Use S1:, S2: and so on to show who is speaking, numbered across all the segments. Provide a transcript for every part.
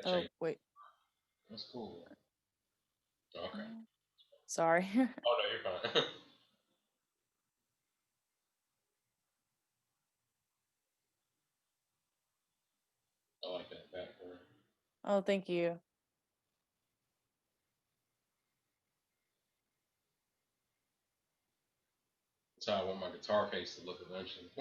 S1: That
S2: Oh,
S1: changed.
S2: wait.
S1: That's cool. Okay.
S2: Sorry.
S1: Oh no, you're fine. I like that background.
S2: Oh, thank you.
S1: That's how I want my guitar case to look eventually.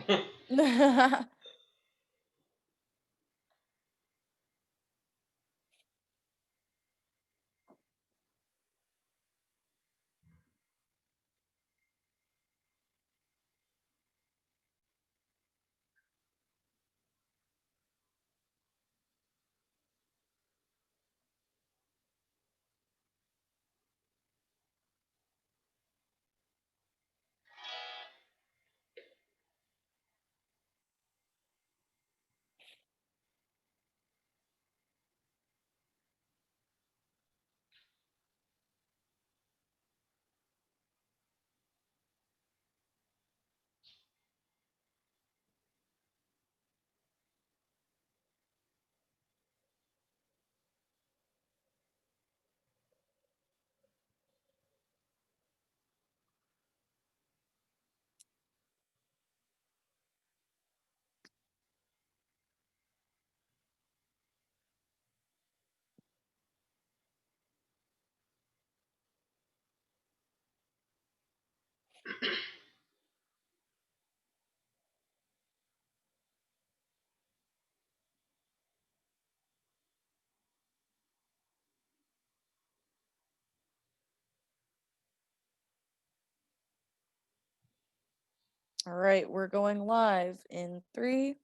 S2: All right, we're going live in 3,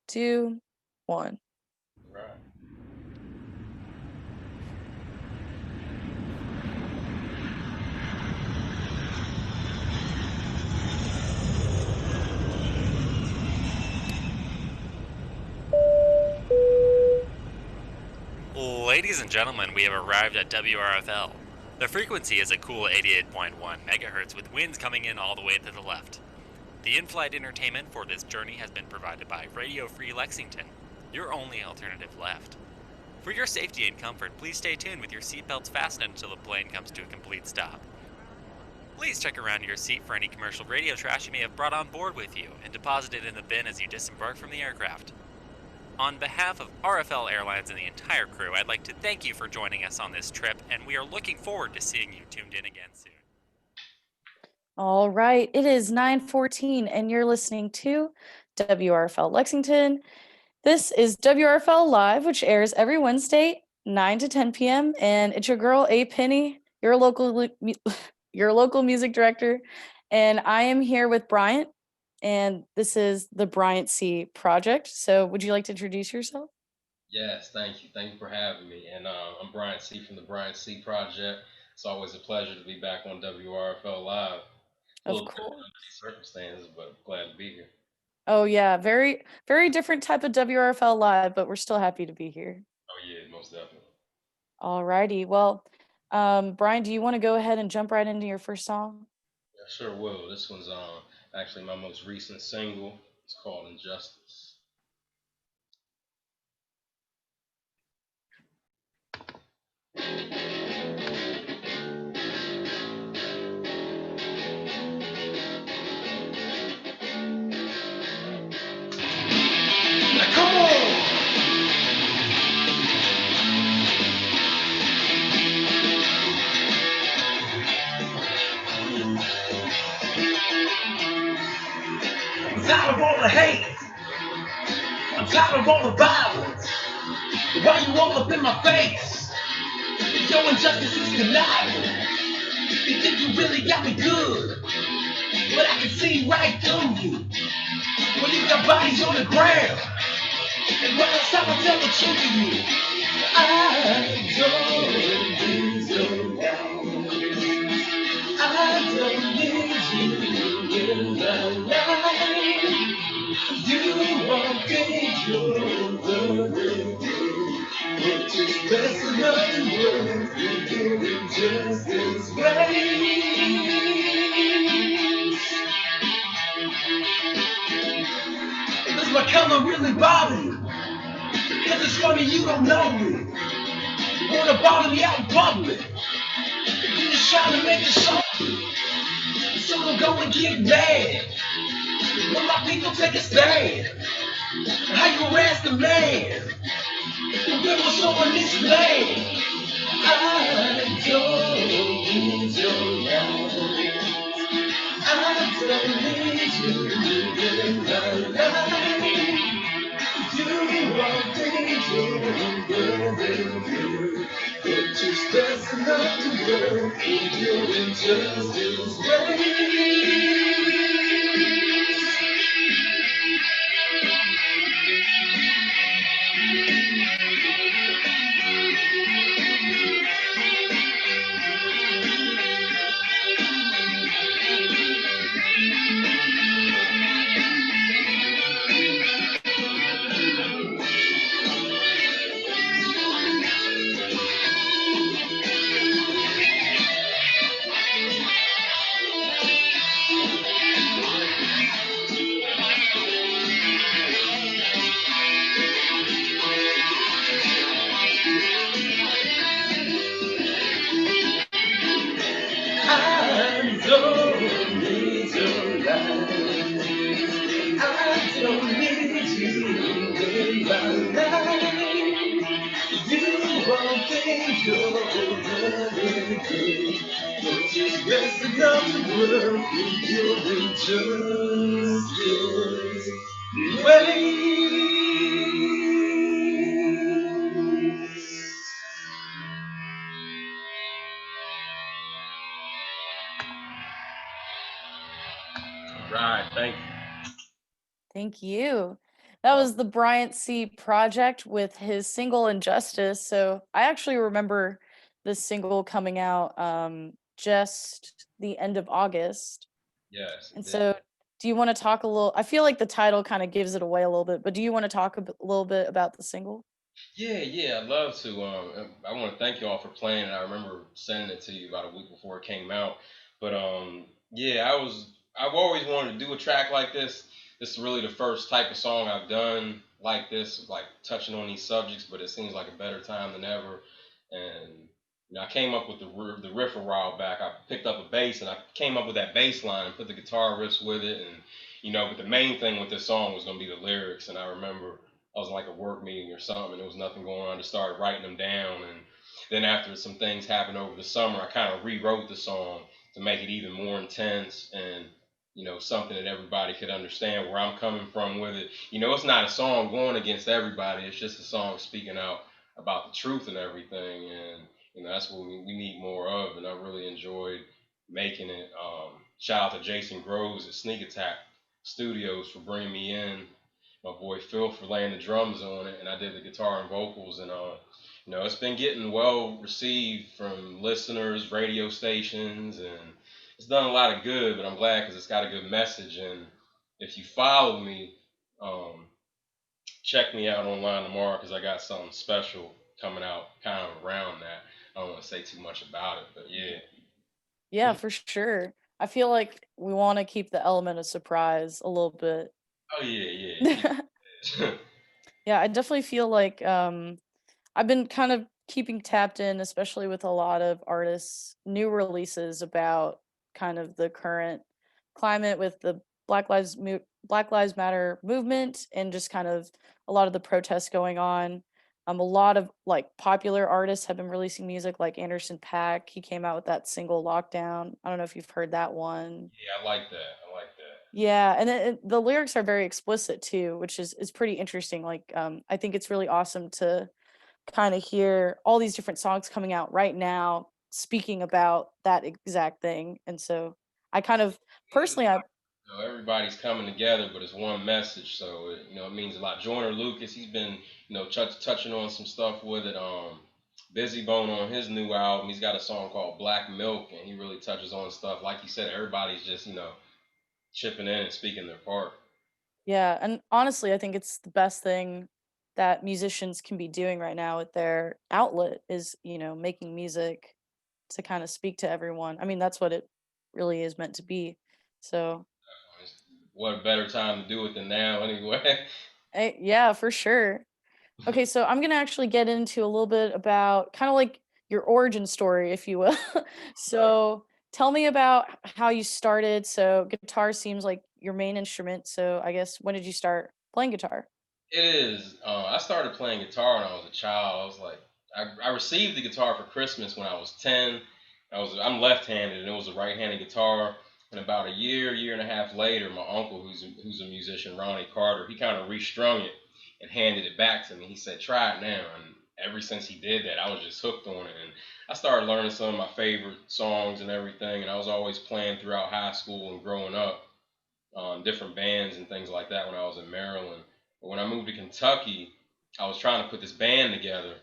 S2: 2, 1.
S1: Right.
S3: Ladies and gentlemen, we have arrived at WRFL. The frequency is a cool 88.1 megahertz with winds coming in all the way to the left. The in-flight entertainment for this journey has been provided by Radio Free Lexington, your only alternative left. For your safety and comfort, please stay tuned with your seatbelts fastened until the plane comes to a complete stop. Please check around your seat for any commercial radio trash you may have brought on board with you and deposit it in the bin as you disembark from the aircraft. On behalf of RFL Airlines and the entire crew, I'd like to thank you for joining us on this trip, and we are looking forward to seeing you tuned in again soon.
S2: All right, it is 9:14 and you're listening to WRFL Lexington. This is WRFL Live, which airs every Wednesday, 9 to 10 p.m. And it's your girl, A Penny, your your local music director. And I am here with Bryant, and this is the Bryant C project. So would you like to introduce yourself?
S1: Yes, thank you. Thank you for having me. And I'm Bryant C from the Bryant C Project. It's always a pleasure to be back on WRFL Live. A
S2: Of
S1: little different
S2: course.
S1: under these circumstances, but glad to be here.
S2: Oh yeah, very, very different type of WRFL Live, but we're still happy to be here.
S1: Oh yeah, most definitely.
S2: All righty. Well, Brian, do you want to go ahead and jump right into your first song?
S1: Yeah, sure will. This one's actually my most recent single. It's called Injustice. Now come on! I'm tired of all the hate. I'm tired of all the violence. Why you all up in my face? Your injustice is conniving. You think you really got me good, but I can see right through you. When you got bodies on the ground, and when it's time to tell the truth to you, I don't need your love. I don't need you in my life. You won't think you're the but just messing up the world, you're doing just as right. Does my color really bother you? Because it's funny you don't know me. Wanna bother me out in public. You just trying to make a show. So don't go and get mad. When my people take a stand. How you harass the man? When was on this land? I don't need your love. I don't need you in my life. You are dangerous, but just that's enough to work in your injustice ways. I don't need your life. I don't need you in my life. You won't think you're everything, but just that's enough to work with your injustice ways. Right, thank you.
S2: Thank you. That was the Bryant C project with his single Injustice. So I actually remember this single coming out just the end of August.
S1: Yes.
S2: And so do you want to talk a little? I feel like the title kind of gives it away a little bit, but do you want to talk a little bit about the single?
S1: Yeah, I'd love to. I want to thank you all for playing it. I remember sending it to you about a week before it came out. But yeah, I've always wanted to do a track like this. This is really the first type of song I've done like this, like touching on these subjects. But it seems like a better time than ever. And I came up with the riff a while back. I picked up a bass and I came up with that bass line and put the guitar riffs with it. And but the main thing with this song was gonna be the lyrics. And I remember I was in like a work meeting or something, and there was nothing going on. I just started writing them down, and then after some things happened over the summer, I kind of rewrote the song to make it even more intense and something that everybody could understand where I'm coming from with it. It's not a song going against everybody. It's just a song speaking out about the truth and everything, and that's what we need more of. And I really enjoyed making it. Shout out to Jason Groves at Sneak Attack Studios for bringing me in, my boy Phil for laying the drums on it, and I did the guitar and vocals. And it's been getting well received from listeners, radio stations, and it's done a lot of good. But I'm glad because it's got a good message. And if you follow me, check me out online tomorrow because I got something special coming out kind of around that. I don't want to say too much about it, but yeah.
S2: Yeah, for sure. I feel like we want to keep the element of surprise a little bit.
S1: Oh yeah.
S2: Yeah, I definitely feel like I've been kind of keeping tapped in, especially with a lot of artists' new releases about kind of the current climate with the Black Lives Matter movement and just kind of a lot of the protests going on. A lot of like popular artists have been releasing music, like Anderson Paak. He came out with that single "Lockdown." I don't know if you've heard that one.
S1: Yeah, I like that. I like that.
S2: Yeah, and the lyrics are very explicit too, which is pretty interesting. Like, I think it's really awesome to kind of hear all these different songs coming out right now speaking about that exact thing. And so I kind of personally, I
S1: Everybody's coming together, but it's one message, so it means a lot. Joyner Lucas, he's been touching on some stuff with it. Busy Bone on his new album, he's got a song called Black Milk, and he really touches on stuff. Like you said, everybody's just chipping in and speaking their part.
S2: yeah, and honestly, I think it's the best thing that musicians can be doing right now with their outlet is, making music to kind of speak to everyone. I mean, that's what it really is meant to be. So,
S1: What a better time to do it than now, anyway.
S2: yeah, for sure. Okay, so I'm gonna actually get into a little bit about kind of like your origin story, if you will. So tell me about how you started. So guitar seems like your main instrument. So I guess when did you start playing guitar?
S1: It is. I started playing guitar when I was a child. I was like, I received the guitar for Christmas when I was 10. I'm left-handed, and it was a right-handed guitar. And about a year and a half later, my uncle, who's a musician, Ronnie Carter, he kind of restrung it and handed it back to me. He said, "Try it now." And ever since he did that, I was just hooked on it. And I started learning some of my favorite songs and everything. And I was always playing throughout high school and growing up, different bands and things like that when I was in Maryland. But when I moved to Kentucky, I was trying to put this band together,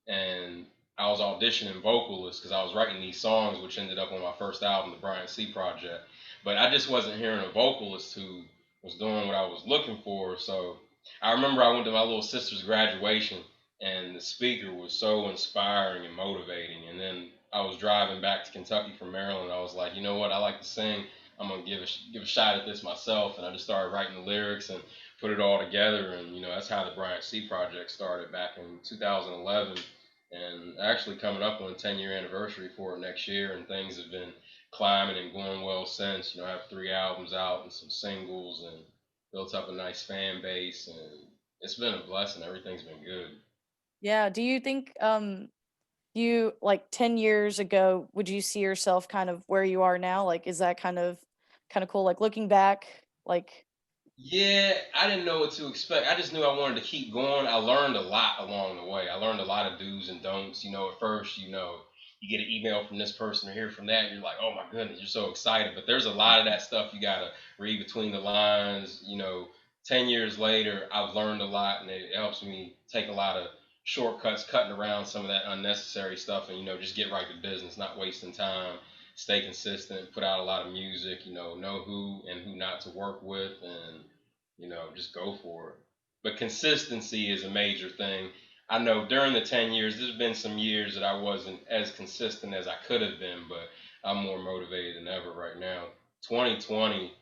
S1: and I was auditioning vocalists because I was writing these songs, which ended up on my first album, the Bryant Project. But I just wasn't hearing a vocalist who was doing what I was looking for. So I remember I went to my little sister's graduation, and the speaker was so inspiring and motivating. And then I was driving back to Kentucky from Maryland. I was like, you know what? I like to sing. I'm gonna give a shot at this myself. And I just started writing the lyrics and put it all together. And that's how the Bryant Project started back in 2011, and actually coming up on a 10-year anniversary for it next year, and things have been climbing and going well since. I have 3 albums out and some singles, and built up a nice fan base, and it's been a blessing. Everything's been good.
S2: Yeah. Do you think you like 10 years ago, would you see yourself kind of where you are now? Like is that kind of cool like looking back like
S1: Yeah, I didn't know what to expect. I just knew I wanted to keep going. I learned a lot along the way. I learned a lot of do's and don'ts. At first, you get an email from this person or hear from that. You're like, oh my goodness, you're so excited. But there's a lot of that stuff you got to read between the lines. 10 years later, I've learned a lot, and it helps me take a lot of shortcuts, cutting around some of that unnecessary stuff, and, just get right to business, not wasting time, stay consistent, put out a lot of music, know who and who not to work with, and just go for it. But consistency is a major thing. I know during the 10 years, there's been some years that I wasn't as consistent as I could have been, but I'm more motivated than ever right now. 2020,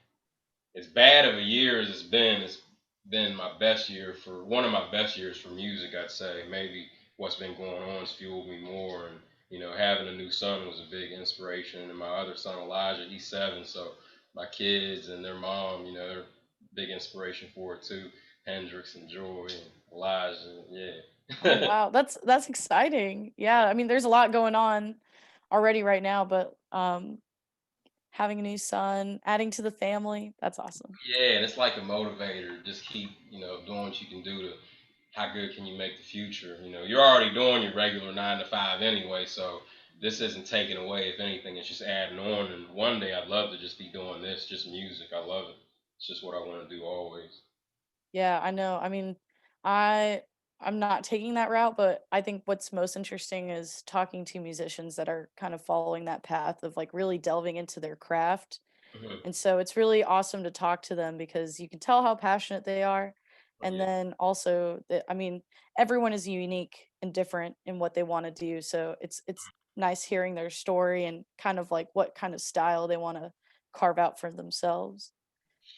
S1: as bad of a year as it's been my best year, for one of my best years for music, I'd say. Maybe what's been going on has fueled me more. And, having a new son was a big inspiration. And my other son, Elijah, he's 7. So my kids and their mom, they're big inspiration for it too. Hendrix and Joy and Elijah,
S2: Oh
S1: yeah.
S2: wow, that's exciting. Yeah, I mean there's a lot going on already right now, but having a new son, adding to the family, that's awesome.
S1: Yeah, and it's like a motivator. Just keep, doing what you can do to how good can you make the future. You're already doing your regular 9 to 5 anyway, so this isn't taking away. If anything, it's just adding on. And one day I'd love to just be doing this, just music. I love it. It's just what I want to do always.
S2: Yeah, I know. I mean, I I'm not taking that route, but I think what's most interesting is talking to musicians that are kind of following that path of like really delving into their craft.
S1: Hmm.
S2: And so it's really awesome to talk to them because you can tell how passionate they are. And
S1: Yeah.
S2: then also that I mean, everyone is unique and different in what they want to do. So it's nice hearing their story and kind of like what kind of style they want to carve out for themselves.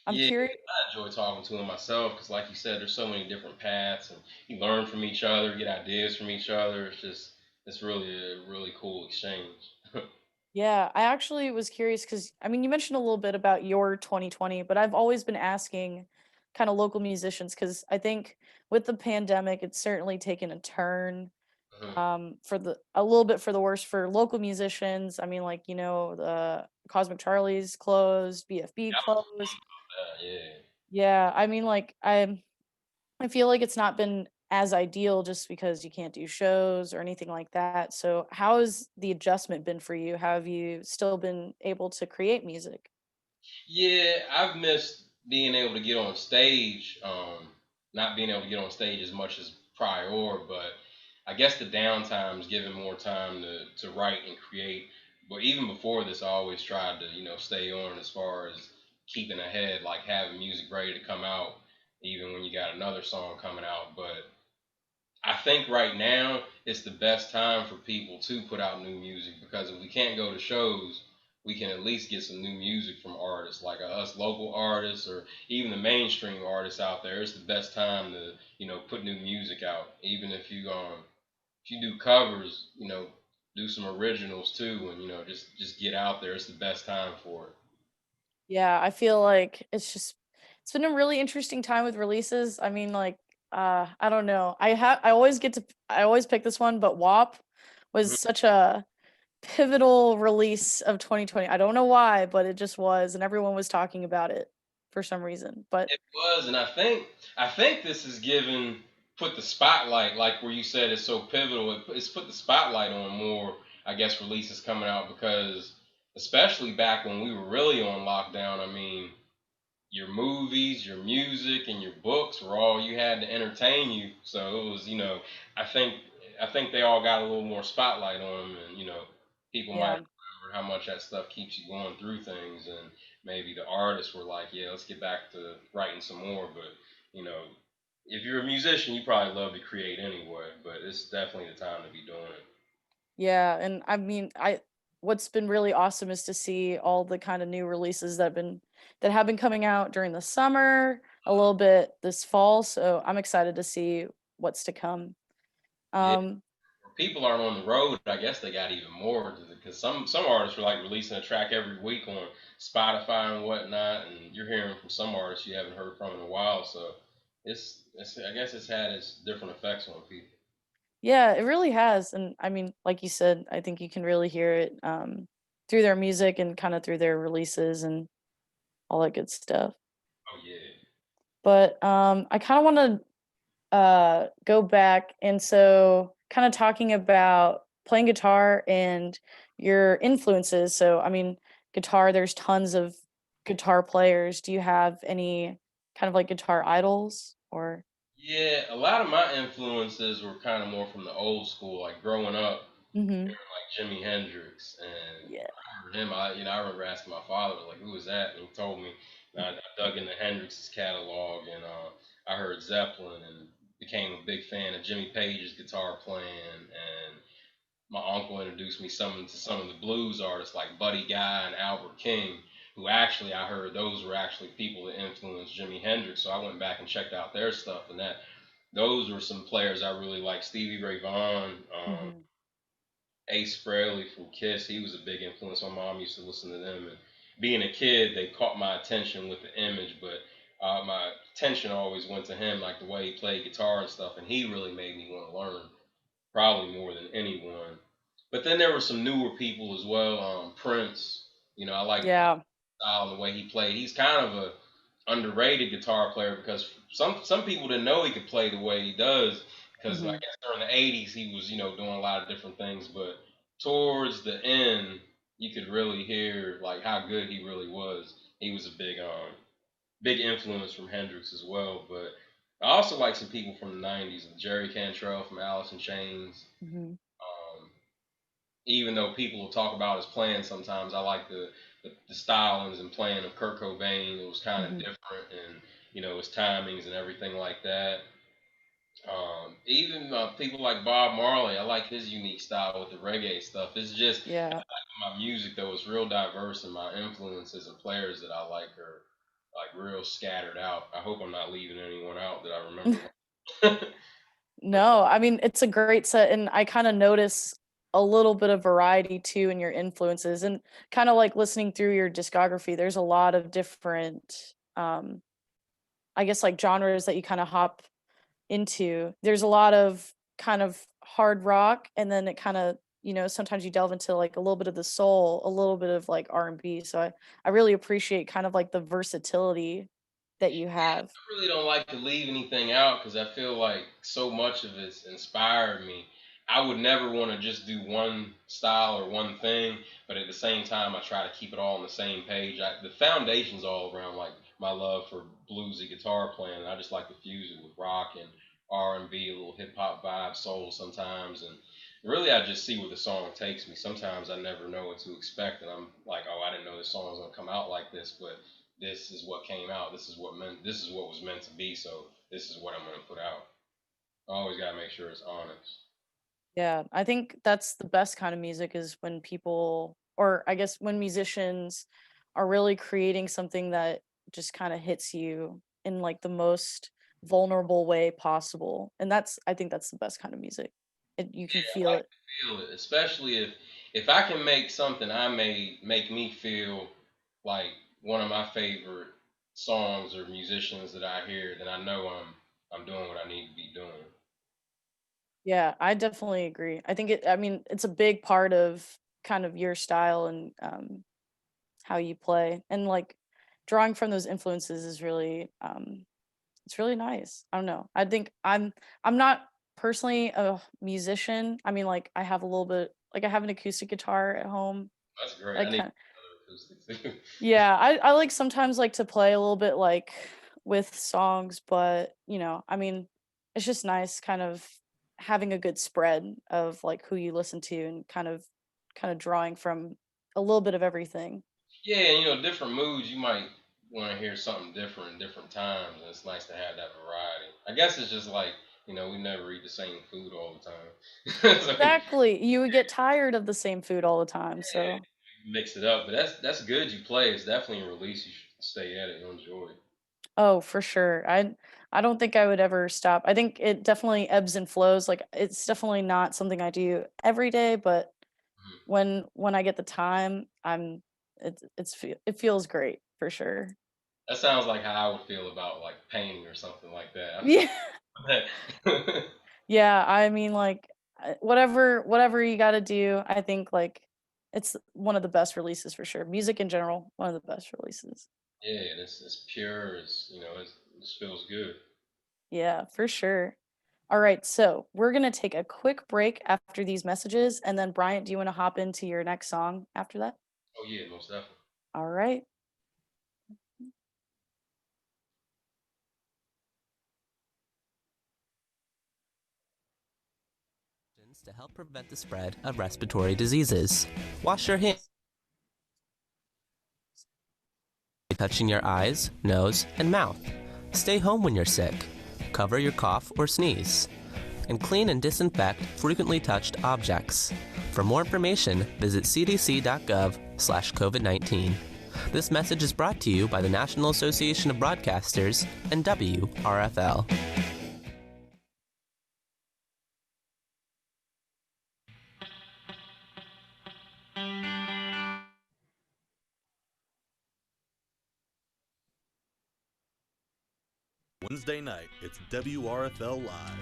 S2: I'm
S1: Yeah,
S2: curious.
S1: I enjoy talking to him myself because, like you said, there's so many different paths, and you learn from each other, get ideas from each other. It's really a really cool exchange.
S2: Yeah, I actually was curious because I mean, you mentioned a little bit about your 2020, but I've always been asking kind of local musicians because I think with the pandemic, it's certainly taken a turn
S1: Mhm.
S2: for the a little bit for the worse for local musicians. I mean, like, the Cosmic Charlie's closed, BFB
S1: Yeah, I was
S2: closed.
S1: yeah.
S2: Yeah, I mean, like, I feel like it's not been as ideal just because you can't do shows or anything like that. So, how has the adjustment been for you? How have you still been able to create music?
S1: Yeah, I've missed being able to get on stage. Not being able to get on stage as much as prior, but I guess the downtime is giving more time to write and create. But even before this, I always tried to stay on as far as keeping ahead, like having music ready to come out, even when you got another song coming out. But I think right now it's the best time for people to put out new music because if we can't go to shows,
S4: we can at least get some new music from artists like us local artists or even the mainstream artists out there. It's the best time to put new music out. Even if you do covers, do some originals too, and just get out there. It's the best time for it.
S2: Yeah, I feel like it's been a really interesting time with releases. I mean, like, I don't know. I always pick this one, but WAP was
S4: Mhm.
S2: such a pivotal release of 2020. I don't know why, but it just was, and everyone was talking about it for some reason. But
S4: It was, and I think this is given put the spotlight, like where you said it's so pivotal. It's put the spotlight on more, I guess, releases coming out because, especially back when we were really on lockdown. I mean, your movies, your music, and your books were all you had to entertain you. So it was, I think I think they all got a little more spotlight on them, and people might
S2: yeah,
S4: remember how much that stuff keeps you going through things, and maybe the artists were like, yeah, let's get back to writing some more. But you know, if you're a musician, you probably love to create anyway. But it's definitely the time to be doing it.
S2: yeah, and I mean, I what's been really awesome is to see all the kind of new releases that have been coming out during the summer, a little bit this fall. So I'm excited to see what's to come.
S4: Yeah,
S2: Um,
S4: people aren't on the road, I guess they got even more because some artists are like releasing a track every week on Spotify and whatnot, and you're hearing from some artists you haven't heard from in a while. So it's I guess it's had its different effects on people.
S2: Yeah, it really has. And I mean, like you said, I think you can really hear it through their music and kind of through their releases and all that good stuff.
S4: Oh yeah,
S2: But I kind of want to go back, and so kind of talking about playing guitar and your influences. So I mean, guitar, there's tons of guitar players. Do you have any kind of like guitar idols or
S4: yeah. A lot of my influences were kind of more from the old school, like growing up.
S2: Mhm.
S4: Like Jimi Hendrix, and
S2: Yeah.
S4: I heard him. I remember asking my father like, "Who was that?" And he told me. And I dug into Hendrix's catalog, and I heard Zeppelin, and became a big fan of Jimmy Page's guitar playing. And my uncle introduced me to some of the blues artists like Buddy Guy and Albert King, who actually I heard those were actually people that influenced Jimi Hendrix. So I went back and checked out their stuff, and those were some players I really liked. Stevie Ray Vaughan.
S2: Mhm.
S4: Ace Frehley from Kiss, he was a big influence. My mom used to listen to them, and being a kid, they caught my attention with the image, but my attention always went to him, like the way he played guitar and stuff, and he really made me want to learn, probably more than anyone. But then there were some newer people as well. Prince, I like
S2: Yeah.
S4: style and the way he played. He's kind of a underrated guitar player because some people didn't know he could play the way he does because I
S2: Mhm.
S4: guess during the '80s he was doing a lot of different things, but towards the end you could really hear like how good he really was. He was a big influence from Hendrix as well, but I also like some people from the '90s, Jerry Cantrell from Alice in Chains.
S2: Mhm.
S4: Um, Even though people will talk about his playing sometimes, I like the stylings and playing of Kurt Cobain. It was kind of
S2: Mhm.
S4: different, and his timings and everything like that. Even people like Bob Marley, I like his unique style with the reggae stuff. It's just
S2: Yeah.
S4: my music though is real diverse, and my influences and players that I like are like real scattered out. I hope I'm not leaving anyone out that I remember. But
S2: No, I mean, it's a great set, and I kinda notice a little bit of variety too in your influences, and kinda like listening through your discography, there's a lot of different, I guess, like, genres that you kinda hop into. There's a lot of kind of hard rock, and then it kinda, sometimes you delve into, like, a little bit of the soul, a little bit of, like, R&B, so I really appreciate kind of, like, the versatility that you have.
S4: I really don't like to leave anything out because I feel like so much of it's inspired me. I would never want to just do one style or one thing, but at the same time, I try to keep it all on the same page. The foundation's all around like my love for bluesy guitar playing. I just like to fuse it with rock and R&B, a little hip hop vibe, soul sometimes, and really I just see where the song takes me. Sometimes I never know what to expect, and I'm like, oh, I didn't know this song was gonna come out like this, but this is what came out. This is what was meant to be. So this is what I'm gonna put out. I always gotta make sure it's honest.
S2: Yeah, I think that's the best kind of music is when people or I guess when musicians are really creating something that just kind of hits you in like the most vulnerable way possible. And I think that's the best kind of music. You can
S4: Yeah, I
S2: feel
S4: like
S2: it.
S4: to feel it, especially if I can make something I made make me feel like one of my favorite songs or musicians that I hear, then I know I'm doing what I need to be doing.
S2: Yeah, I definitely agree. I mean, it's a big part of kind of your style and how you play. And like drawing from those influences is really it's really nice. I don't know. I think I'm not personally a musician. I mean, like I have a little bit like I have an acoustic guitar at home.
S4: That's great.
S2: I
S4: I need
S2: kind
S4: other acoustics too.
S2: Yeah, I like sometimes like to play a little bit like with songs, but I mean, it's just nice kind of having a good spread of like who you listen to and kind of drawing from a little bit of everything.
S4: Yeah, and different moods you might want to hear something different different times, and it's nice to have that variety. I guess it's just like we never eat the same food all the time, so
S2: Exactly. You would get tired of the same food all the time, so
S4: mix it up. But that's good. You play. It's definitely a release. You should stay at it. You'll enjoy it.
S2: oh, for sure. I don't think I would ever stop. I think it definitely ebbs and flows. Like it's definitely not something I do every day, but
S4: Mhm.
S2: when I get the time, it feels great for sure.
S4: That sounds like how I would feel about like painting or something like that. I feel
S2: Yeah.
S4: that.
S2: Yeah, I mean like whatever you got to do, I think like it's one of the best releases for sure. Music in general, one of the best releases.
S4: Yeah, and it's pure. It just feels good.
S2: Yeah, for sure. All right, so we're going to take a quick break after these messages. And then, Bryant, do you want to hop into your next song after that?
S4: Oh yeah, most definitely.
S2: All right.
S5: To help prevent the spread of respiratory diseases. Wash your hands by touching your eyes, nose, and mouth. Stay home when you're sick. Cover your cough or sneeze. And clean and disinfect frequently touched objects. For more information, visit cdc.gov/COVID-19. This message is brought to you by the National Association of Broadcasters and WRFL.
S6: Wednesday night, it's WRFL Live.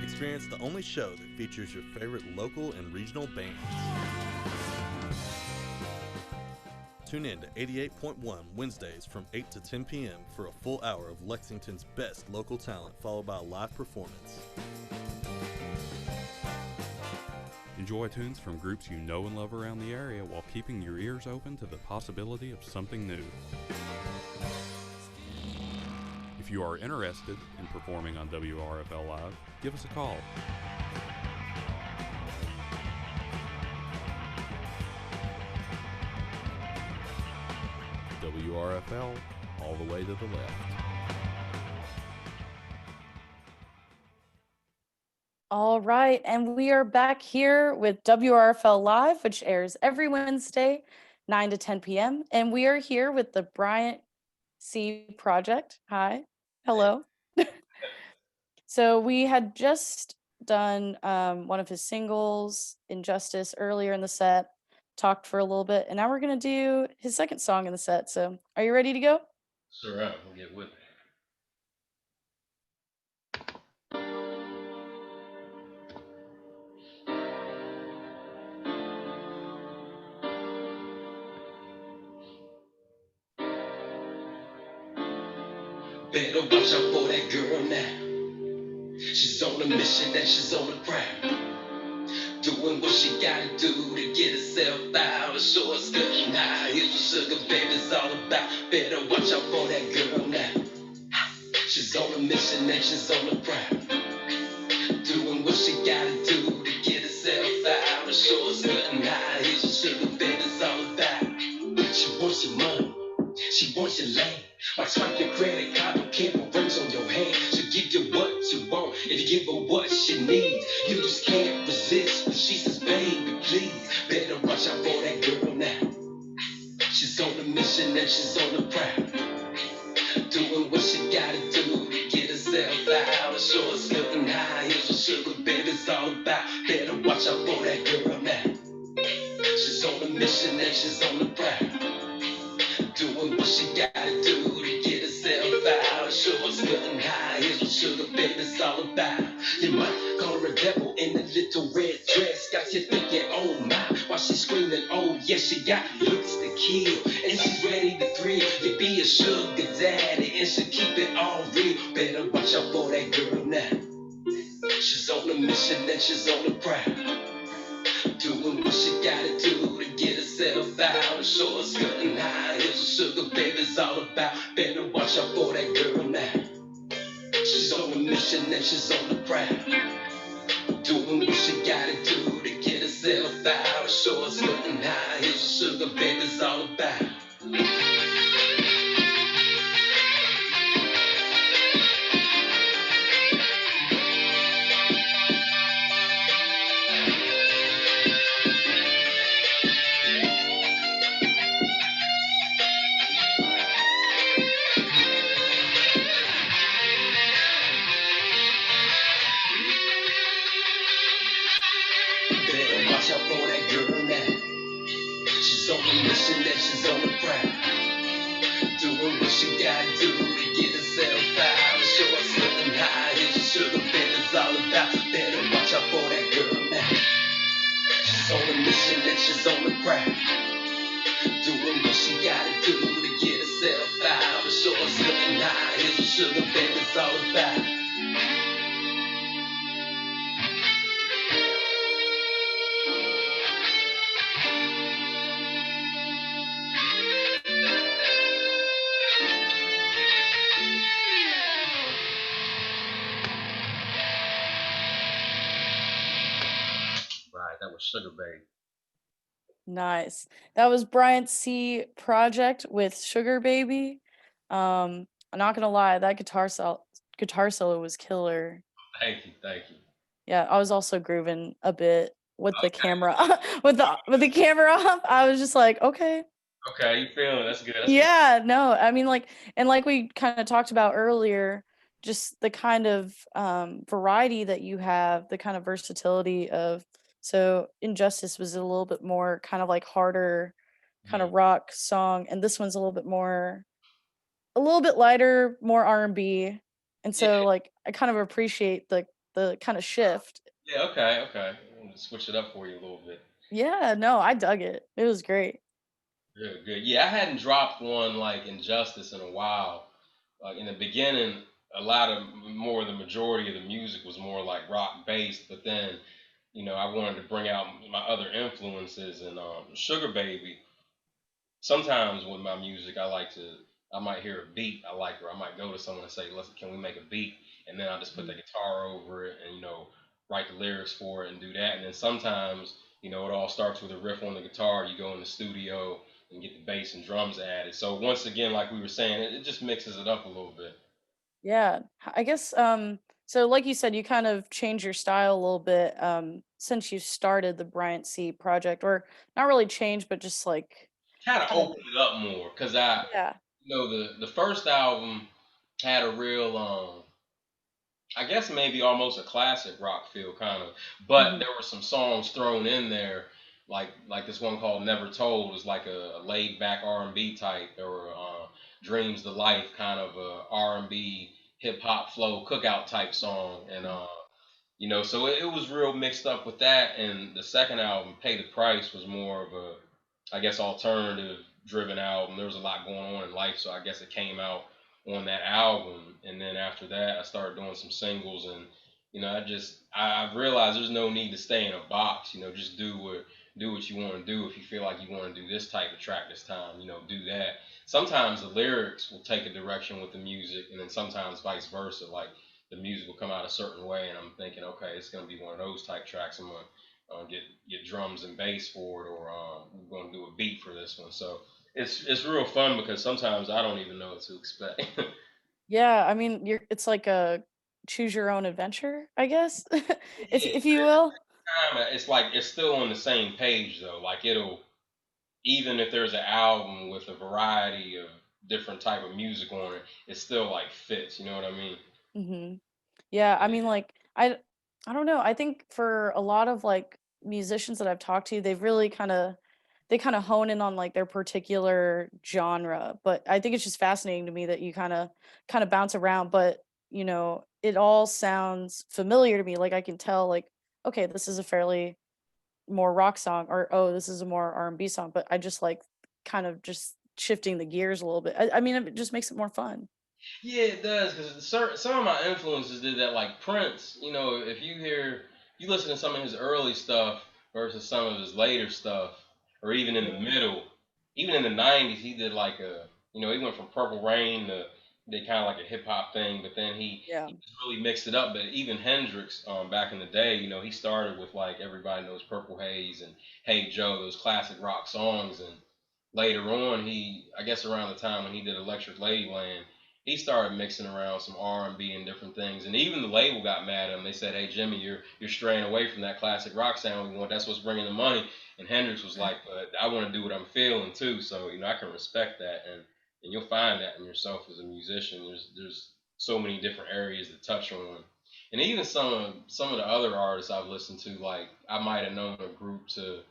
S6: Experience the only show that features your favorite local and regional bands. Tune in to 88.1 Wednesdays from 8 to 10 p.m. for a full hour of Lexington's best local talent, followed by a live performance.
S7: Enjoy tunes from groups you know and love around the area while keeping your ears open to the possibility of something new. If you are interested in performing on WRFL Live, give us a call. WRFL, all the way to the left.
S2: All right, and we are back here with WRFL Live, which airs every Wednesday, 9 to 10 p.m. And we are here with the Bryant C Project. Hi. Hello. So we had just done one of his singles, Injustice, earlier in the set, talked for a little bit, and now we're going to do his second song in the set. So are you ready to go?
S4: Sure, we'll get with it.
S1: Better watch out for that girl now. She's on a mission and she's on the prowl. Doing what she gotta do to get herself out. A short skirt and high heels, sugar baby's all about. Better watch out for that girl now. She's on a mission and she's on the prowl. Doing what she gotta do to get herself out. A short skirt and high heels, sugar baby's all about. She wants your money, she wants your land. Like swipe your credit card, don't care what rings on your hand. She'll give you what you want if you give her what she needs. You just can't resist. She says, baby, please, better watch out for that girl now. She's on a mission and she's on the prowl. Doing what she gotta do to get herself out. Sure, slipping high heels with sugar, baby's all about. Better watch out for that girl now. She's on a mission and she's on the prowl. Doing what she gotta do to get herself out. Sure, slipping high heels with sugar, baby's all about. You might call her a devil in a little red dress. Got you thinking, oh my, while she's screaming, oh yes, she got looks to kill. And she's ready to thrill. You be a sugar daddy and she'll keep it all real. Better watch out for that girl now. She's on a mission and she's on the prowl. Doing what she gotta do to get herself out. Short skirt and high heels, sugar baby's all about. Better watch out for that girl now. She's on a mission and she's on the prowl. Doing what she gotta do to get herself out. Short skirt and high heels, sugar baby's all about. Better watch out for that girl now. She's on a mission and she's on the prowl. Doing what she gotta do to get herself out. Short slipping high heels, sugar baby's all about. Better watch out for that girl now. She's on a mission and she's on the prowl. Doing what she gotta do to get herself out. Short slipping high heels, sugar baby's all about. Right, that was Sugar Baby.
S2: Nice. That was Bryant C. Project with Sugar Baby. I'm not gonna lie, that guitar solo was killer.
S4: Thank you, thank you.
S2: Yeah, I was also grooving a bit with the
S4: Okay.
S2: camera with the camera up. I was just like, okay.
S4: Okay, you feeling it? That's good. That's good.
S2: Yeah, no, I mean, like, and like we kind of talked about earlier, just the kind of variety that you have, the kind of versatility of. So Injustice was a little bit more kind of like harder, kind of rock song, and this one's a little bit lighter, more R&B, and
S4: Yeah,
S2: so like I kind of appreciate the kind of shift.
S4: yeah, okay, okay. I'm gonna switch it up for you a little bit.
S2: Yeah, no, I dug it. It was great.
S4: Good, good. Yeah, I hadn't dropped one like Injustice in a while. Like in the beginning, a lot of more the majority of the music was more like rock based, but then, I wanted to bring out my other influences and Sugar Baby. Sometimes with my music, I might hear a beat I like, or I might go to someone and say, "Listen, can we make a beat?" And then I just put the guitar over it and write the lyrics for it and do that. And then sometimes, it all starts with a riff on the guitar. You go in the studio and get the bass and drums added. So once again, like we were saying, it just mixes it up a little bit.
S2: Yeah, I guess so like you said, you kind of change your style a little bit since you started the Bryant C project, or not really change, but just like
S4: Kind of
S2: kind of
S4: open it up more because
S2: yeah.
S4: the first album had a real I guess maybe almost a classic rock feel kind of, but
S2: Mhm.
S4: there were some songs thrown in there like this one called Never Told was like a laid back R&B type, or Dreams the Life kind of a R&B hip hop flow cookout type song, and so it was real mixed up with that. And the second album, Pay the Price, was more of a, I guess, alternative driven album. There was a lot going on in life, so I guess it came out on that album. And then after that, I started doing some singles, and I've realized there's no need to stay in a box. Just do what you want to do. If you feel like you want to do this type of track this time, do that. Sometimes the lyrics will take a direction with the music, and then sometimes vice versa. Like the music will come out a certain way, and I'm thinking, okay, it's gonna be one of those type tracks. I'm gonna get drums and bass for it, or we're gonna do a beat for this one. So it's real fun because sometimes I don't even know what to expect.
S2: Yeah, I mean, it's like a choose your own adventure, I guess, if
S4: Yeah,
S2: you will.
S4: It's like it's still on the same page though. Like it'll, even if there's an album with a variety of different type of music on it, it still like fits. You know what I mean?
S2: Mm-hmm. Yeah, I
S4: Yeah.
S2: mean, like, I don't know. I think for a lot of like musicians that I've talked to, they've really they kind of hone in on like their particular genre. But I think it's just fascinating to me that you kind of bounce around, but it all sounds familiar to me. Like I can tell, like, okay, this is a fairly more rock song, or oh, this is a more R&B song. But I just like kind of just shifting the gears a little bit. I mean, it just makes it more fun.
S4: Yeah, it does because some of my influences did that. Like Prince, you know, if you listen to some of his early stuff versus some of his later stuff, or even in the
S2: Yeah.
S4: middle, even in the '90s, he did like he went from Purple Rain to they kind of like a hip hop thing, but then
S2: Yeah.
S4: he just really mixed it up. But even Hendrix, back in the day, he started with like Everybody Knows Purple Haze and Hey Joe, those classic rock songs, and later on, I guess around the time when he did Electric Ladyland, he started mixing around some R&B and different things, and even the label got mad at him. They said, "Hey Jimmy, you're straying away from that classic rock sound we want. That's what's bringing the money." And Hendrix was like, "But I want to do what I'm feeling too, so I can respect that." And you'll find that in yourself as a musician. There's so many different areas to touch on, and even some of the other artists I've listened to, like I might have known a group to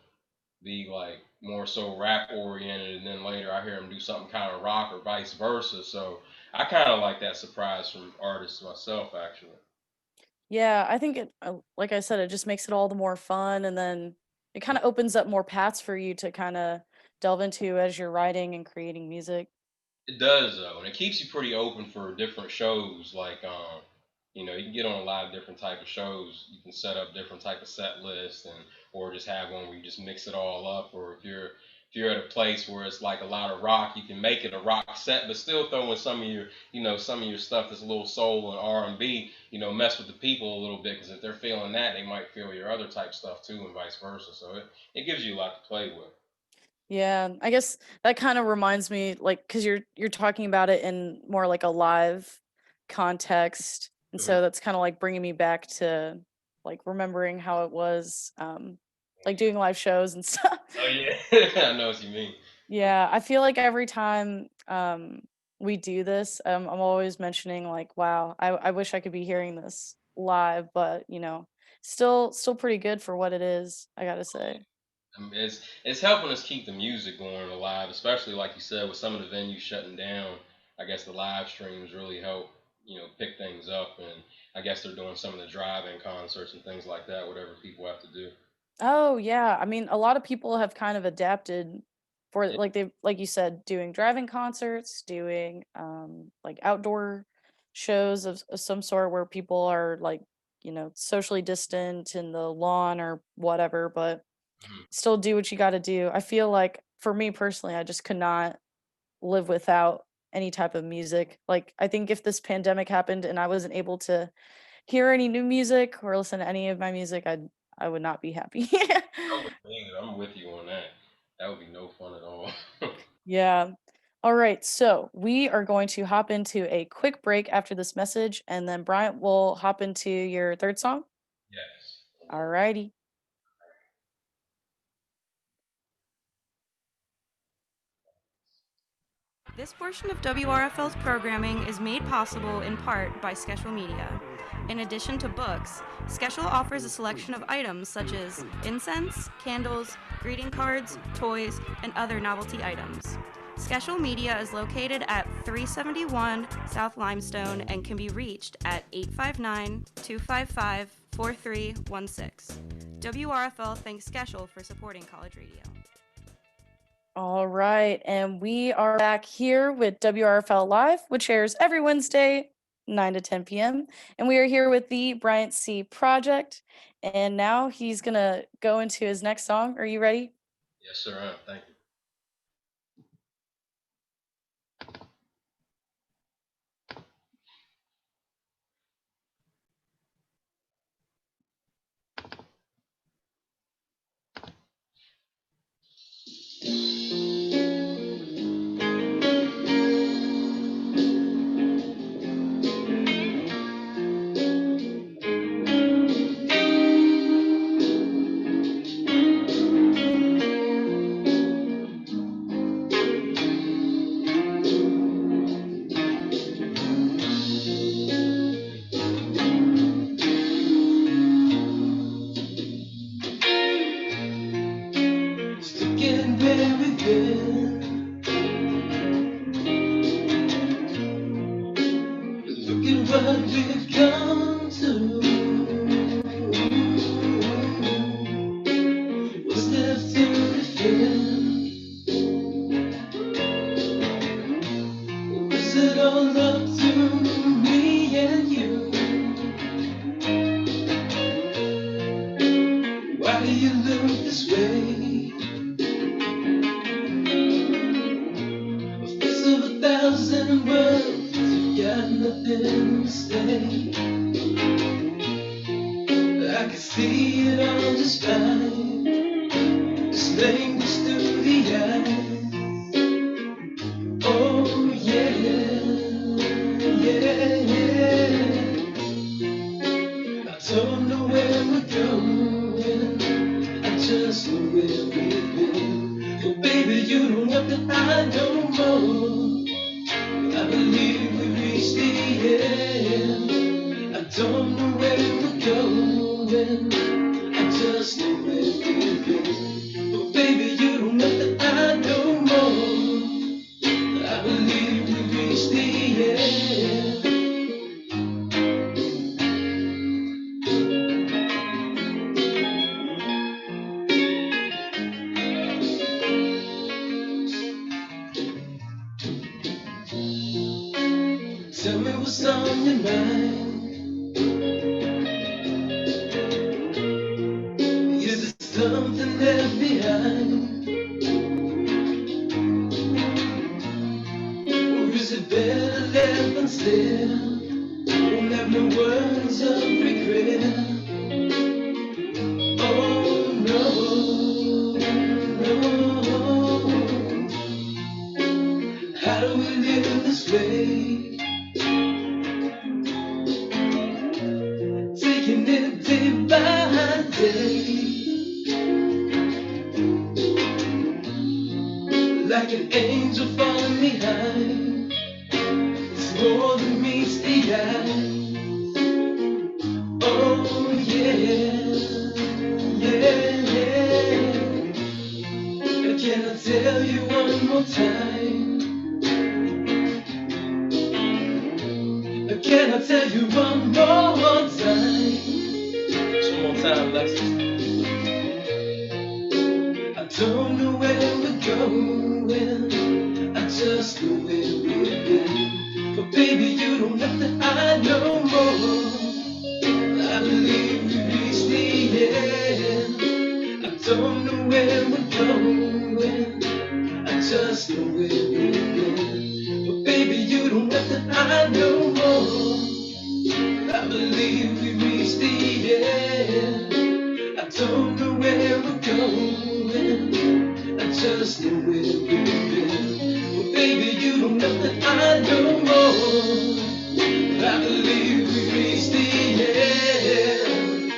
S4: be like more so rap oriented, and then later I hear him do something kind of rock or vice versa. So I kind of like that surprise from artists myself, actually.
S2: Yeah, I think like I said, it just makes it all the more fun, and then it kind of opens up more paths for you to kind of delve into as you're writing and creating music.
S4: It does though, and it keeps you pretty open for different shows. Like, you can get on a lot of different type of shows. You can set up different type of set lists, and or just have one where you just mix it all up. Or if you're at a place where it's like a lot of rock, you can make it a rock set, but still throw in some of your stuff that's a little soul and R&B. Mess with the people a little bit because if they're feeling that, they might feel your other type stuff too, and vice versa. So it gives you a lot to play with.
S2: Yeah, I guess that kind of reminds me, like, because you're talking about it in more like a live context, and
S4: Mhm.
S2: so that's kind of like bringing me back to like remembering how it was, like doing live shows and stuff.
S4: Oh yeah, I know what you mean.
S2: Yeah, I feel like every time we do this, I'm always mentioning like, wow, I wish I could be hearing this live, but still pretty good for what it is, I gotta say.
S4: It's helping us keep the music going alive, especially like you said with some of the venues shutting down. I guess the live streams really help, pick things up, and I guess they're doing some of the drive-in concerts and things like that, whatever people have to do.
S2: Oh yeah, I mean, a lot of people have kind of adapted for
S4: Yeah.
S2: like they like you said, doing driving concerts, doing like outdoor shows of some sort where people are like socially distant in the lawn or whatever, but
S4: Mhm.
S2: still do what you got to do. I feel like for me personally, I just could not live without any type of music. Like I think if this pandemic happened and I wasn't able to hear any new music or listen to any of my music, I would not be happy.
S4: I'm with you on that. That would be no fun at all.
S2: Yeah. All right. So we are going to hop into a quick break after this message, and then Bryant will hop into your third song.
S4: Yes.
S2: All righty.
S8: This portion of WRFL's programming is made possible in part by Schedule Media. In addition to books, Schedule offers a selection of items such as incense, candles, greeting cards, toys, and other novelty items. Schedule Media is located at 371 South Limestone and can be reached at 859-255-4316. WRFL thanks Schedule for supporting college radio.
S2: All right. And we are back here with WRFL Live, which airs every Wednesday, 9 to 10 p.m. And we are here with the Bryant C. Project. And now he's going to go into his next song. Are you ready?
S4: Yes, sir. Thank you.
S1: mistake. I can see it all just fine. This language through the eye. Oh yeah, yeah, yeah. I don't know where we're going. I just know where we've been. Oh baby, you don't have to hide no more. I believe we reached the end. I don't know where we're going. I just know where we've been. Oh baby, you don't have to hide no more. I believe we reached the end. Tell me what's on your mind. Is it something left behind? Or is it better left unsaid? Won't have no words of regret. Oh no, no. How do we live this way? Taking it day by day. Like an angel falling behind. It's more than meets the eye. Oh yeah, yeah, yeah. And can I tell you one more time? Can I tell you one more time? Just one more time, Lexus. I don't know where we're going. I just know where we've been. But baby, you don't have to hide no more. I believe we reached the end. I don't know where we're going. I just know where we've been. But baby, you don't have to hide no more. I believe we reached the end. I don't know where we're going. I just know where we've been. But baby, you don't have to hide no more. I believe we reached the end.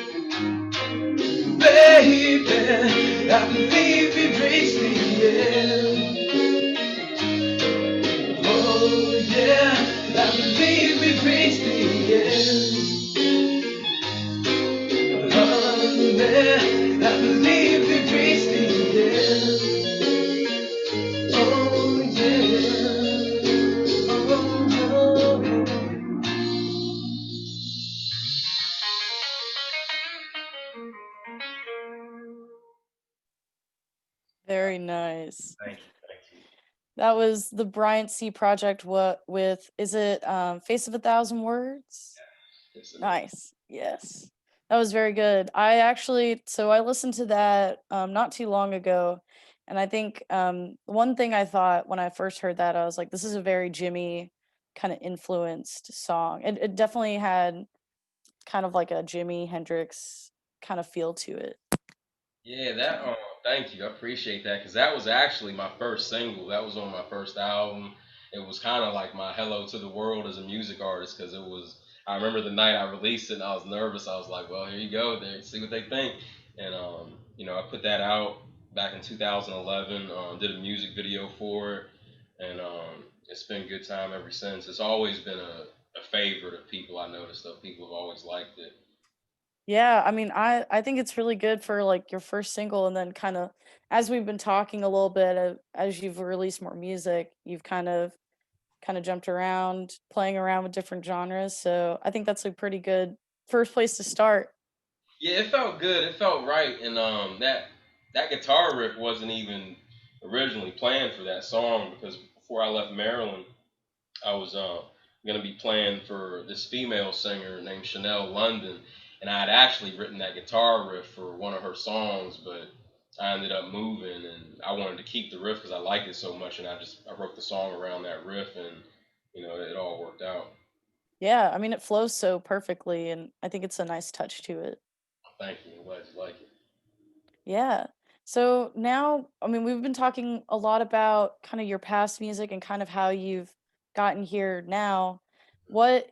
S1: Baby, I believe we reached the end. Oh yeah, I believe we reached the end. Oh yeah, I believe we reached the end. Oh yeah, oh, oh.
S2: Very nice.
S4: Thank you.
S2: That was the Bryant C project. What with is it Face of a Thousand Words?
S4: Yes,
S2: Nice. Yes. That was very good. I listened to that not too long ago, and I think one thing I thought when I first heard that, I was like, this is a very Jimmy kind of influenced song. It definitely had kind of like a Jimi Hendrix kind of feel to it.
S4: Yeah, that. Thank you. I appreciate that because that was actually my first single. That was on my first album. It was kind of like my hello to the world as a music artist because it was. I remember the night I released it and I was nervous. I was like, "Well, here you go. There, see what they think." And I put that out back in 2011. Did a music video for it, and it's been a good time ever since. It's always been a favorite of people. I noticed though people have always liked it.
S2: Yeah, I mean, I think it's really good for like your first single, and then kind of as we've been talking a little bit as you've released more music, you've kind of jumped around, playing around with different genres. So I think that's a pretty good first place to start.
S4: Yeah, it felt good. It felt right, and that guitar riff wasn't even originally planned for that song because before I left Maryland, I was gonna be playing for this female singer named Chanel London, and I had actually written that guitar riff for one of her songs, but I ended up moving, and I wanted to keep the riff because I liked it so much, and I wrote the song around that riff, and it all worked out.
S2: Yeah, I mean, it flows so perfectly, and I think it's a nice touch to it.
S4: Thank you. I'm glad you like it.
S2: Yeah. So now, I mean, we've been talking a lot about kind of your past music and kind of how you've gotten here now. What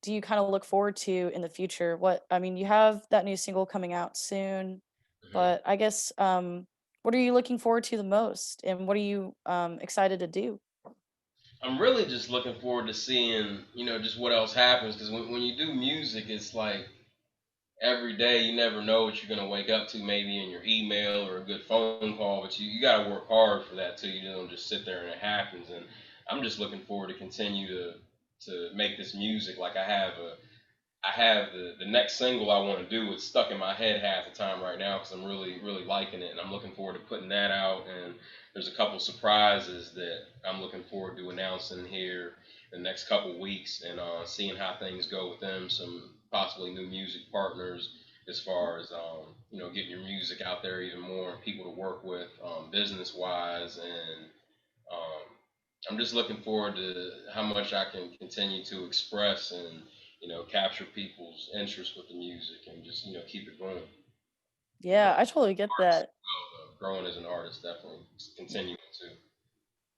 S2: do you kind of look forward to in the future? I mean, you have that new single coming out soon,
S4: Mhm.
S2: but I guess what are you looking forward to the most, and what are you excited to do?
S4: I'm really just looking forward to seeing, just what else happens. Because when you do music, it's like every day you never know what you're going to wake up to, maybe in your email or a good phone call. But you got to work hard for that too. You don't just sit there and it happens. And I'm just looking forward to continue to make this music. Like I have the next single I want to do. It's stuck in my head half the time right now because I'm really really liking it, and I'm looking forward to putting that out. And there's a couple surprises that I'm looking forward to announcing here the next couple weeks, and seeing how things go with them. Some possibly new music partners as far as getting your music out there even more and people to work with business wise. And um, I'm just looking forward to how much I can continue to express and capture people's interest with the music and just keep it going.
S2: Yeah, I totally get
S4: Artist as
S2: that.
S4: well, though. Growing as an artist, definitely continuing to.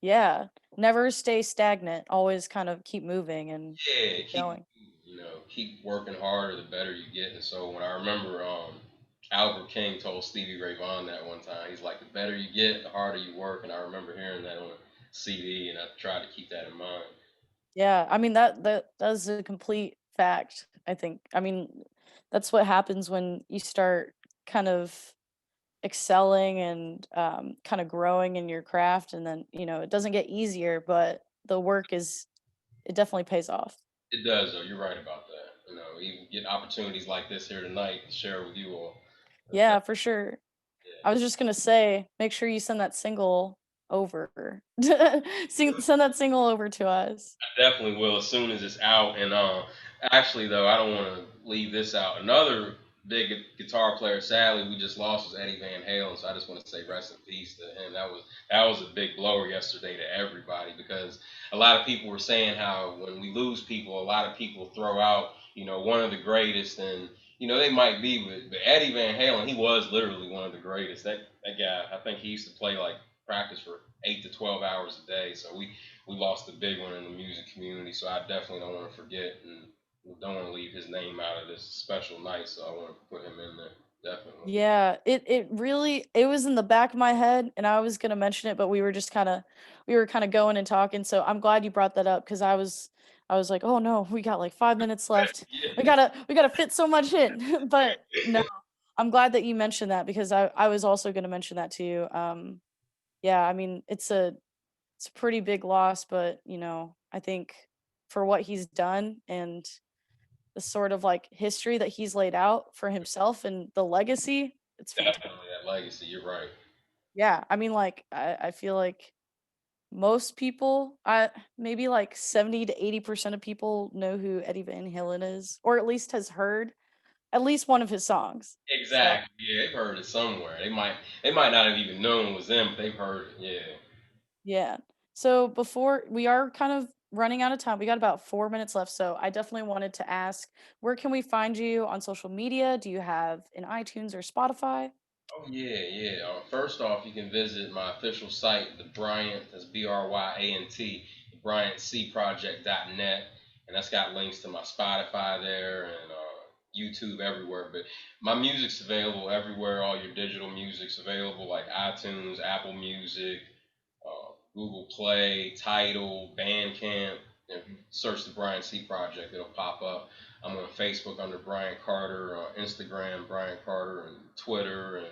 S2: Yeah, never stay stagnant. Always kind of keep moving and
S4: Yeah,
S2: keep going.
S4: keep working harder the better you get. And so when I remember Albert King told Stevie Ray Vaughan that one time, he's like, the better you get, the harder you work. And I remember hearing that on a CD, and I tried to keep that in mind.
S2: Yeah, I mean that's a complete fact. I think. I mean, that's what happens when you start kind of excelling and kind of growing in your craft, and then it doesn't get easier, but the work is it definitely pays off.
S4: It does, though. You're right about that. Even get opportunities like this here tonight to share with you all. That's
S2: Yeah,
S4: that.
S2: for sure.
S4: Yeah.
S2: I was just gonna say, make sure you send that single over. Send that single over to us.
S4: I definitely will as soon as it's out. And actually, though, I don't want to leave this out. Another big guitar player, sadly, we just lost was Eddie Van Halen. So I just want to say rest in peace to him. That was a big blower yesterday to everybody because a lot of people were saying how when we lose people, a lot of people throw out, one of the greatest, and they might be, but Eddie Van Halen, he was literally one of the greatest. That guy, I think he used to play like practice for 8 to 12 hours a day. So we lost a big one in the music community, so I definitely don't want to forget and don't want to leave his name out of this special night. So I want to put him in there, definitely.
S2: Yeah, it really it was in the back of my head, and I was gonna mention it, but we were kind of going and talking. So I'm glad you brought that up because I was like, oh no, we got like 5 minutes left. We gotta fit so much in. But no, I'm glad that you mentioned that because I was also gonna mention that to you. Yeah, I mean it's a pretty big loss, but I think for what he's done and the sort of like history that he's laid out for himself and the legacy, it's fantastic.
S4: Definitely that legacy. You're right.
S2: Yeah, I mean, like I feel like most people, I maybe like 70 to 80% of people know who Eddie Van Halen is, or at least has heard at least one of his songs. So
S4: Exactly. Yeah, they've heard it somewhere. They might not have even known it was them, but they've heard it. Yeah.
S2: yeah. So before we are kind of running out of time, we got about 4 minutes left. So I definitely wanted to ask, where can we find you on social media? Do you have an iTunes or Spotify?
S4: Oh yeah, yeah. First off, you can visit my official site, the Bryant, that's Bryant, BryantCproject.net, and that's got links to my Spotify there and YouTube everywhere. But my music's available everywhere. All your digital music's available, like iTunes, Apple Music, Google Play, Tidal, Bandcamp. If you search the Bryant C Project, it'll pop up. I'm on Facebook under Bryant Carter, Instagram Bryant Carter, and Twitter, and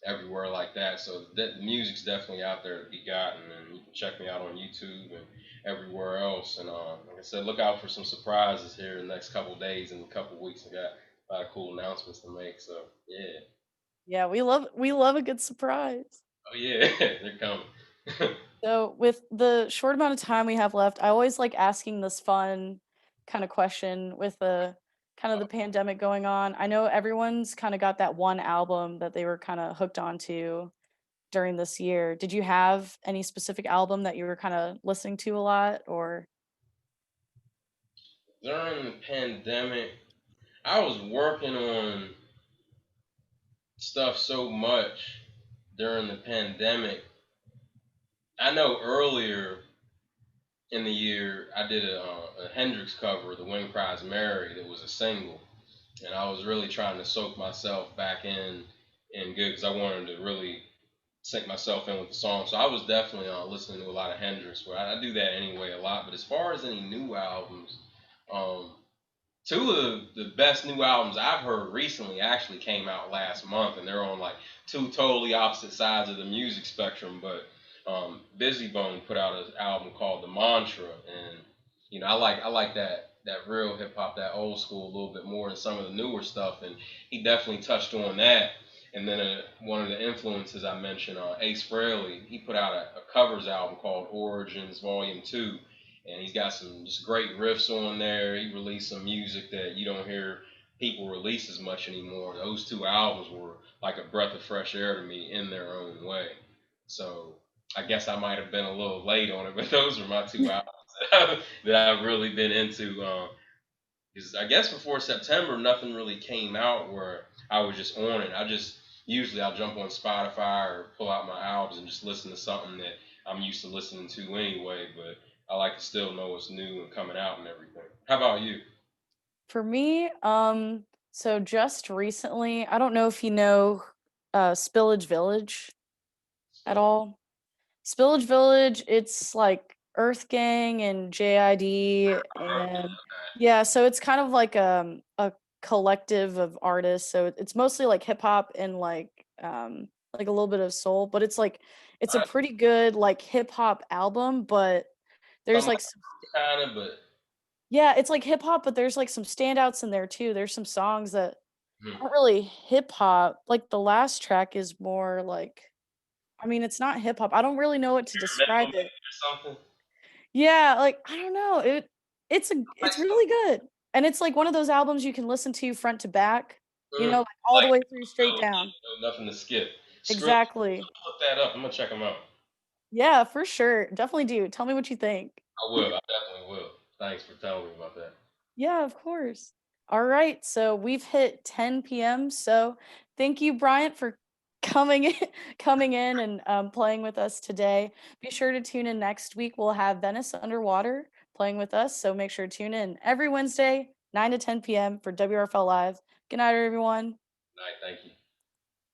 S4: everywhere like that. So the music's definitely out there to be gotten, and you can check me out on YouTube and everywhere else. And like I said, look out for some surprises here in the next couple of days and a couple of weeks. I got a lot of cool announcements to make. So yeah,
S2: Yeah, we love a good surprise.
S4: oh yeah, they're coming.
S2: So, with the short amount of time we have left, I always like asking this fun kind of question with the kind of the pandemic going on. I know everyone's kind of got that one album that they were kind of hooked onto during this year. Did you have any specific album that you were kind of listening to a lot or
S4: During the pandemic, I was working on stuff so much during the pandemic. I know earlier in the year I did a Hendrix cover, "The Wind Cries Mary," that was a single, and I was really trying to soak myself back in good because I wanted to really sink myself in with the song. So I was definitely listening to a lot of Hendrix. Where I do that anyway a lot. But as far as any new albums, um, two of the best new albums I've heard recently actually came out last month, and they're on like two totally opposite sides of the music spectrum. But Busy Bone put out an album called The Mantra, and I like that real hip hop, that old school a little bit more than some of the newer stuff, and he definitely touched on that. And then one of the influences I mentioned, Ace Frehley, he put out a covers album called Origins Volume 2, and he's got some just great riffs on there. He released some music that you don't hear people release as much anymore. Those two albums were like a breath of fresh air to me in their own way. So I guess I might have been a little late on it, but those are my two albums that I've really been into. Because I guess before September, nothing really came out where I was just on it. I'll jump on Spotify or pull out my albums and just listen to something that I'm used to listening to anyway. But I like to still know what's new and coming out and everything. How about you?
S2: For me, so just recently, I don't know if you know Spillage Village at
S4: So,
S2: all. Spillage Village, it's like Earth Gang and JID, and yeah, so it's kind of like a collective of artists. So it's mostly like hip hop and like a little bit of soul, but it's a pretty good like hip hop album, but there's
S4: some
S2: like some,
S4: kind of, but
S2: yeah, it's like hip hop, but there's like some standouts in there too. There's some songs that
S4: hmm.
S2: aren't really hip hop. Like the last track is more like, I mean, it's not hip hop. I don't really know what to describe
S4: Experimental maybe
S2: it.
S4: or something.
S2: Yeah, like I don't know. It's
S4: Like,
S2: really good. And it's like one of those albums you can listen to front to back, like all the
S4: like
S2: way through straight down.
S4: nothing to skip. Script.
S2: Exactly.
S4: Look that up. I'm gonna check them out.
S2: Yeah, for sure. Definitely do. Tell me what you think.
S4: I will. I definitely will. Thanks for telling me about that.
S2: Yeah, of course. All right, so we've hit 10 p.m. So thank you, Bryant, for coming in, coming in and playing with us today. Be sure to tune in next week. We'll have Venice Underwater playing with us. So make sure to tune in every Wednesday, 9 to 10 p.m. for WRFL Live. Good night, everyone.
S4: Night. Thank you.